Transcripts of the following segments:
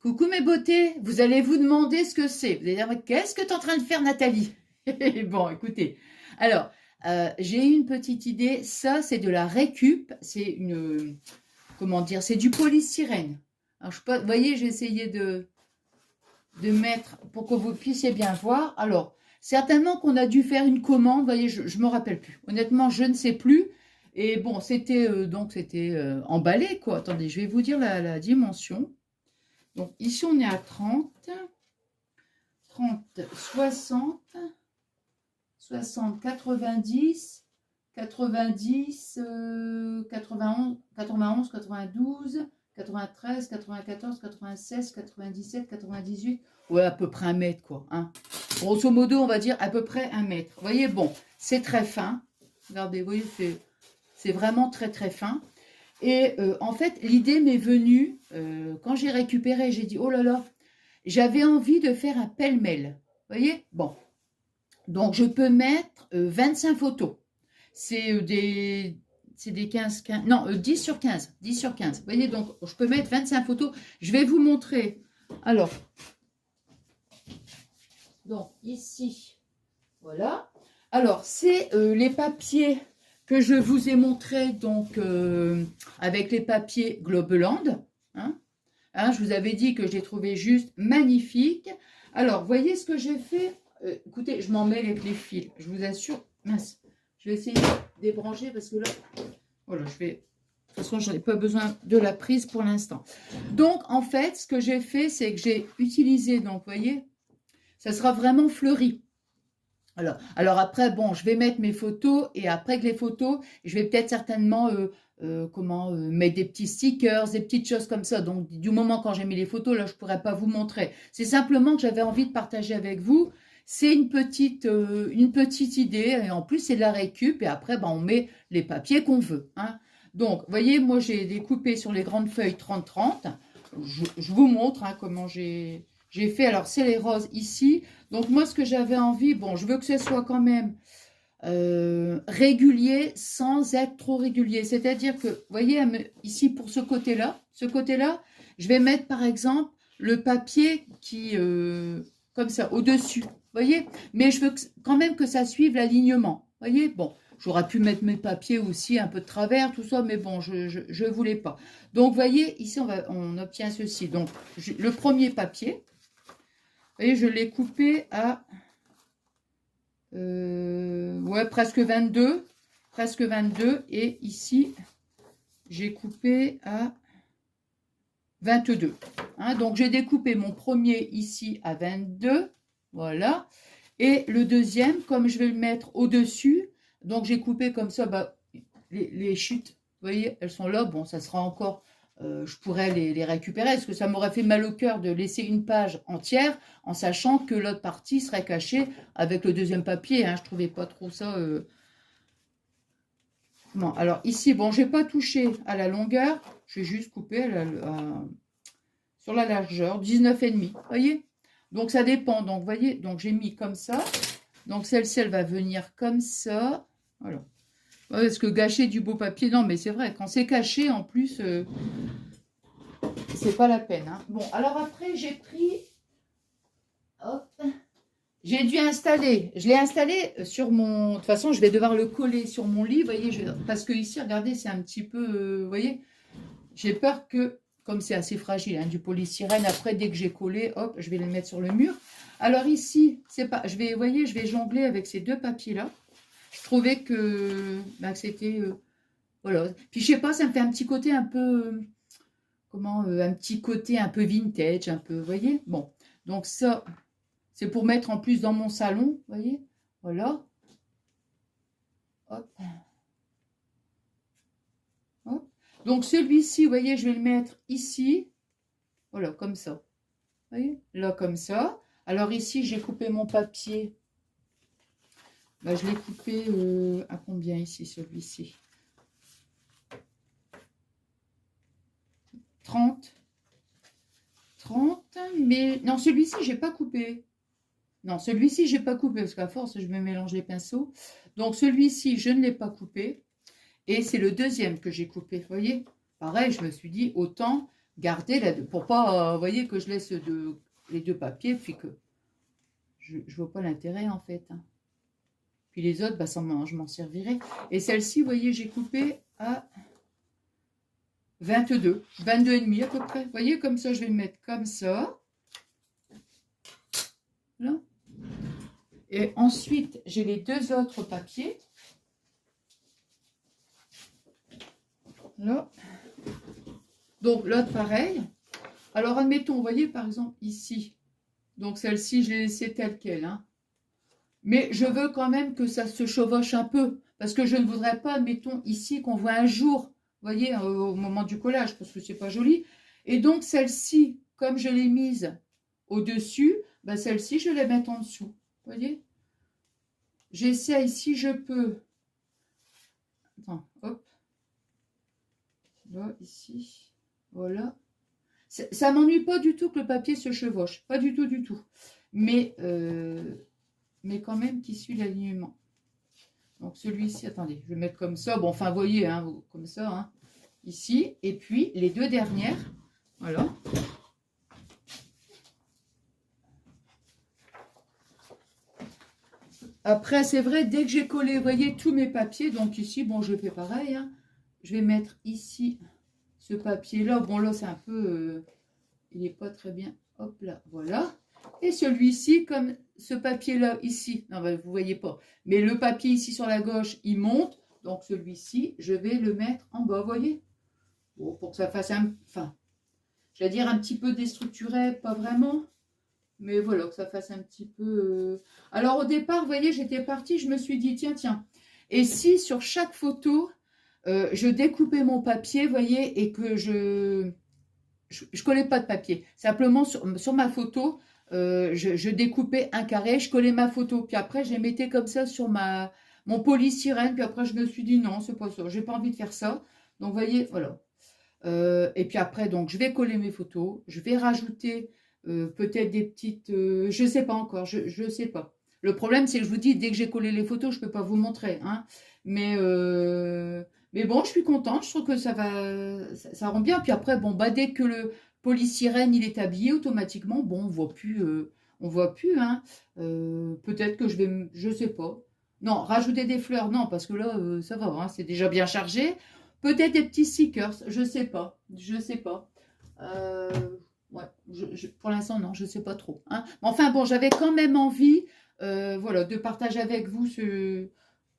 Coucou mes beautés, vous allez vous demander ce que c'est. Vous allez dire, qu'est-ce que tu es en train de faire Nathalie? Bon, écoutez, alors, j'ai une petite idée. Ça, c'est de la récup. C'est une, comment dire, c'est du polystyrène. Alors, je sais pas, vous voyez, j'ai essayé de mettre pour que vous puissiez bien voir. Alors, certainement qu'on a dû faire une commande. Vous voyez, je ne me rappelle plus. Honnêtement, je ne sais plus. Et bon, c'était emballé, quoi. Attendez, je vais vous dire la dimension. Donc ici, on est à 30, 60, 60, 90, 90, 91, 91, 92, 93, 94, 96, 97, 98. Ouais, à peu près 1 mètre, quoi. Hein. Grosso modo, on va dire à peu près 1 mètre. Vous voyez, bon, c'est très fin. Regardez, vous voyez, c'est vraiment très, très fin. Et en fait, l'idée m'est venue, quand j'ai récupéré, j'ai dit, oh là là, j'avais envie de faire un pêle-mêle. Vous voyez? Bon. Donc, je peux mettre 25 photos. C'est des 15, non, 10 sur 15. 10 sur 15. Vous voyez? Donc, je peux mettre 25 photos. Je vais vous montrer. Alors, donc, ici, voilà. Alors, c'est les papiers que je vous ai montré donc avec les papiers Globeland. Hein. Je vous avais dit que je les trouvais juste magnifiques. Alors, voyez ce que j'ai fait. Écoutez, je m'en mêle avec les fils. Je vous assure. Mince. Je vais essayer de débrancher parce que là, voilà, je vais. De toute façon, je n'ai pas besoin de la prise pour l'instant. Donc, en fait, ce que j'ai fait, c'est que j'ai utilisé, donc, vous voyez, ça sera vraiment fleuri. Alors après, bon, je vais mettre mes photos et après que les photos, je vais peut-être certainement mettre des petits stickers, des petites choses comme ça. Donc, du moment quand j'ai mis les photos, là, je ne pourrais pas vous montrer. C'est simplement que j'avais envie de partager avec vous. C'est une petite idée. Et en plus, c'est de la récup. Et après, ben, on met les papiers qu'on veut. Hein. Donc, vous voyez, moi, j'ai découpé sur les grandes feuilles 30-30. Je vous montre hein, comment j'ai fait. Alors, c'est les roses ici. Donc, moi, ce que j'avais envie, bon, je veux que ce soit quand même régulier sans être trop régulier. C'est-à-dire que, vous voyez, ici, pour ce côté-là, je vais mettre, par exemple, le papier qui, comme ça, au-dessus. Vous voyez? Mais je veux quand même que ça suive l'alignement. Vous voyez? Bon, j'aurais pu mettre mes papiers aussi un peu de travers, tout ça, mais bon, je ne voulais pas. Donc, vous voyez, ici, on obtient ceci. Donc, le premier papier, vous voyez, je l'ai coupé à ouais, presque 22. Presque 22. Et ici, j'ai coupé à 22. Hein, donc, j'ai découpé mon premier ici à 22. Voilà. Et le deuxième, comme je vais le mettre au-dessus, donc j'ai coupé comme ça, bah, les chutes, vous voyez, elles sont là. Bon, ça sera encore... je pourrais les récupérer, parce que ça m'aurait fait mal au cœur de laisser une page entière en sachant que l'autre partie serait cachée avec le deuxième papier. Hein, je trouvais pas trop ça. Bon, alors ici, bon, j'ai pas touché à la longueur, j'ai juste coupé sur la largeur, 19,5. Vous voyez? Donc ça dépend. Donc, vous voyez, donc j'ai mis comme ça. Donc celle-ci, elle va venir comme ça. Voilà. Est-ce que gâcher du beau papier? Non, mais c'est vrai, quand c'est caché, en plus, c'est pas la peine. Hein. Bon, alors après, j'ai pris... Hop. J'ai dû installer. Je l'ai installé sur mon... De toute façon, je vais devoir le coller sur mon lit, vous voyez, parce que ici, regardez, c'est un petit peu... vous voyez, j'ai peur que, comme c'est assez fragile, hein, du polystyrène, après, dès que j'ai collé, hop, je vais le mettre sur le mur. Alors ici, c'est pas... vous voyez, je vais jongler avec ces deux papiers-là. Je trouvais que, ben, que c'était... voilà. Puis, je sais pas, ça me fait un petit côté un peu... un petit côté un peu vintage, un peu, vous voyez? Bon, donc ça, c'est pour mettre en plus dans mon salon, vous voyez? Voilà. Hop. Hop. Donc celui-ci, vous voyez, je vais le mettre ici. Voilà, comme ça. Vous voyez? Là, comme ça. Alors ici, j'ai coupé mon papier. Là, je l'ai coupé à combien ici, celui-ci? 30. 30, mais non, celui-ci, j'ai pas coupé. Non, celui-ci, j'ai pas coupé, parce qu'à force, je me mélange les pinceaux. Donc, celui-ci, je ne l'ai pas coupé. Et c'est le deuxième que j'ai coupé, vous voyez? Pareil, je me suis dit, autant garder là, pour pas, vous voyez, que je laisse les deux papiers, puis que je vois pas l'intérêt en fait. Hein. Puis les autres, bah, je m'en servirai. Et celle-ci, vous voyez, j'ai coupé à 22, 22 et demi à peu près. Vous voyez, comme ça, je vais le mettre comme ça. Là. Et ensuite, j'ai les deux autres papiers. Là. Donc, l'autre, pareil. Alors, admettons, vous voyez, par exemple, ici. Donc, celle-ci, je l'ai laissée telle qu'elle. Hein. Mais je veux quand même que ça se chevauche un peu. Parce que je ne voudrais pas, admettons, ici, qu'on voit un jour, vous voyez, au moment du collage, parce que c'est pas joli. Et donc, celle-ci, comme je l'ai mise au-dessus, bah, celle-ci, je vais la mettre en dessous. Vous voyez? J'essaye, si je peux. Attends, hop. Là, ici. Voilà. Ça m'ennuie pas du tout que le papier se chevauche. Pas du tout, du tout. Mais quand même qui suit l'alignement. Donc celui-ci, attendez, je vais mettre comme ça. Bon, enfin, vous voyez, hein, comme ça, hein, ici. Et puis, les deux dernières. Voilà. Après, c'est vrai, dès que j'ai collé, vous voyez, tous mes papiers, donc ici, bon, je fais pareil. Hein, je vais mettre ici ce papier-là. Bon, là, c'est un peu... il n'est pas très bien. Hop là, voilà. Et celui-ci, comme ce papier-là, ici, non, ben, vous ne voyez pas, mais le papier ici sur la gauche, il monte. Donc, celui-ci, je vais le mettre en bas, vous voyez. Bon, pour que ça fasse un... Enfin, je vais dire un petit peu déstructuré, pas vraiment. Mais voilà, que ça fasse un petit peu... Alors, au départ, vous voyez, j'étais partie, je me suis dit, tiens. Et si, sur chaque photo, je découpais mon papier, vous voyez, et que je collais pas de papier. Simplement, sur ma photo, je découpais un carré, je collais ma photo. Puis après, je les mettais comme ça sur mon polystyrène. Puis après, je me suis dit, non, c'est pas ça. J'ai pas envie de faire ça. Donc, vous voyez, voilà. Et puis après, donc, je vais coller mes photos. Je vais rajouter peut-être des petites... je sais pas encore, je sais pas. Le problème, c'est que je vous dis, dès que j'ai collé les photos, je peux pas vous montrer. Hein. Mais bon, je suis contente. Je trouve que ça rend bien. Puis après, bon, bah, dès que le polystyrène, il est habillé, automatiquement, bon, on voit plus... on voit plus. Hein. Peut-être que je sais pas. Non, rajouter des fleurs, non, parce que là, ça va. Hein, c'est déjà bien chargé. Peut-être des petits stickers, je sais pas. Je sais pas. Ouais, pour l'instant, non, je sais pas trop. Hein. Enfin bon, j'avais quand même envie voilà, de partager avec vous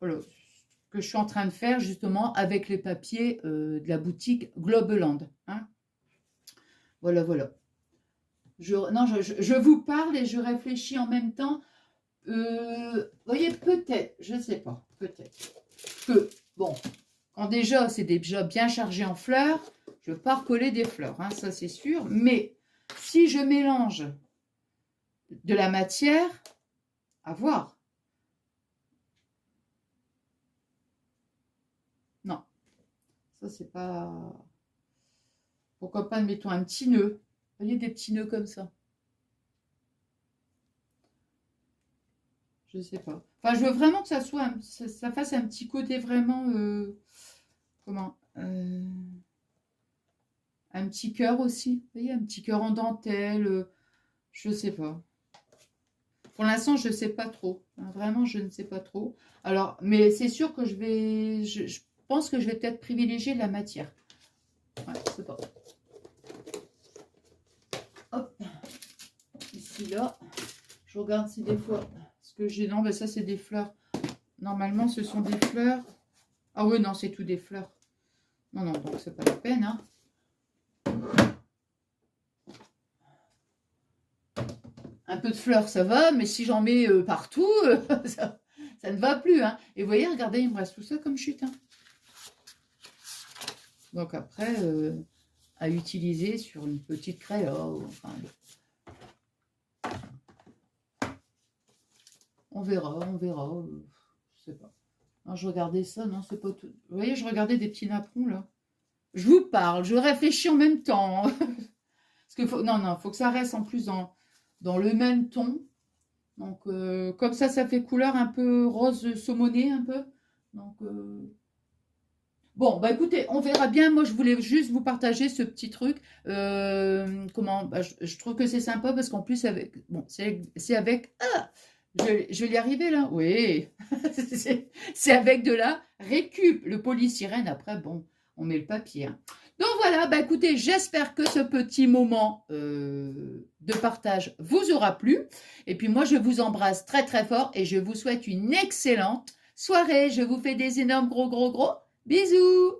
voilà, ce que je suis en train de faire justement avec les papiers de la boutique Globeland. Hein. Voilà, voilà. Je vous parle et je réfléchis en même temps. Vous voyez, peut-être, je sais pas, peut-être que, bon, quand déjà c'est déjà bien chargé en fleurs, je ne vais pas recoller des fleurs, hein, ça c'est sûr. Mais si je mélange de la matière, à voir. Non, ça c'est pas... Pourquoi pas, mettons un petit nœud. Vous voyez, des petits nœuds comme ça. Je sais pas. Enfin, je veux vraiment que ça soit, ça fasse un petit côté vraiment... comment un petit cœur aussi. Vous voyez, un petit cœur en dentelle. Je sais pas. Pour l'instant, je ne sais pas trop. Vraiment, je ne sais pas trop. Alors, mais c'est sûr que je pense que je vais peut-être privilégier la matière. Ouais, je sais pas. Hop. Ici, là. Je regarde si des fois... Ce que j'ai... Non, ben ça, c'est des fleurs. Normalement, ce sont des fleurs. Ah oui, non, c'est tout des fleurs. Non, non, donc c'est pas la peine, hein. Un peu de fleurs, ça va, mais si j'en mets partout, ça ne va plus. Hein. Et vous voyez, regardez, il me reste tout ça comme chute. Hein. Donc après, à utiliser sur une petite craie. Enfin, on verra, on verra. Je sais pas. Non, je regardais ça, non, c'est pas tout. Vous voyez, je regardais des petits napperons, là. Je vous parle, je réfléchis en même temps. Parce que non, faut que ça reste en plus dans le même ton. Donc, comme ça fait couleur un peu rose saumonée, un peu. Donc, Bon, bah écoutez, on verra bien. Moi, je voulais juste vous partager ce petit truc. Comment, bah, je trouve que c'est sympa parce qu'en plus, avec, bon, c'est avec, ah, je vais y arriver là. Oui, c'est avec de la récup, le polystyrène. Après, bon, on met le papier, hein. Donc voilà, bah écoutez, j'espère que ce petit moment de partage vous aura plu. Et puis moi, je vous embrasse très très fort et je vous souhaite une excellente soirée. Je vous fais des énormes gros bisous.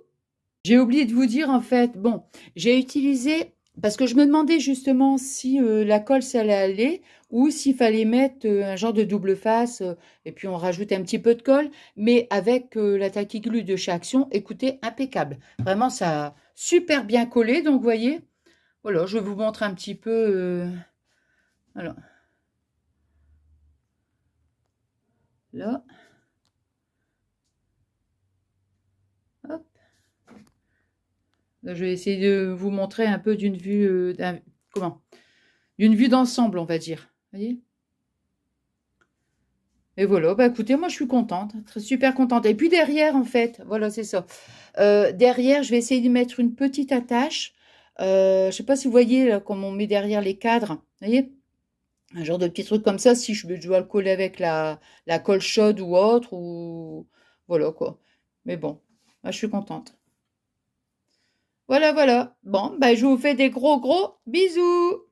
J'ai oublié de vous dire en fait, bon, j'ai utilisé, parce que je me demandais justement si la colle ça allait aller ou s'il fallait mettre un genre de double face et puis on rajoute un petit peu de colle, mais avec la taquiglue de chez Action, écoutez, impeccable. Vraiment, ça a super bien collé, donc vous voyez, voilà, je vous montre un petit peu. Alors, là, hop. Là, je vais essayer de vous montrer un peu d'une vue, comment? D'une vue d'ensemble, on va dire. Vous voyez? Et voilà, bah écoutez, moi je suis contente, super contente. Et puis derrière, en fait, voilà, c'est ça. Derrière, je vais essayer de mettre une petite attache. Je ne sais pas si vous voyez, là, comme on met derrière les cadres. Vous voyez? Un genre de petit truc comme ça, si je dois le coller avec la colle chaude ou autre, ou voilà quoi. Mais bon, moi je suis contente. Voilà, voilà. Bon, bah, je vous fais des gros bisous.